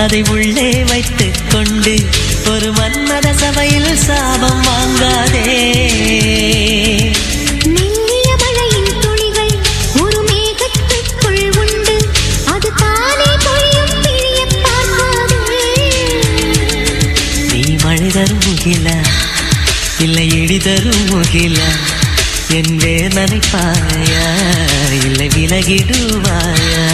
அதை உள்ளே வைத்துக் கொண்டு ஒரு மன்மத சபையில் சாபம் வாங்காதே. மெல்லிய மழையின் துளிகள் ஒரு மேகத்துக்குள் உண்டு, அது தானே பொழியும் பிழிய பார்க்காதே. நீ மழை தரும் முகிலா இல்லை இடி தரும் முகிலா, என் வேதனை பாயா இல்லை விலகிடுவாயா?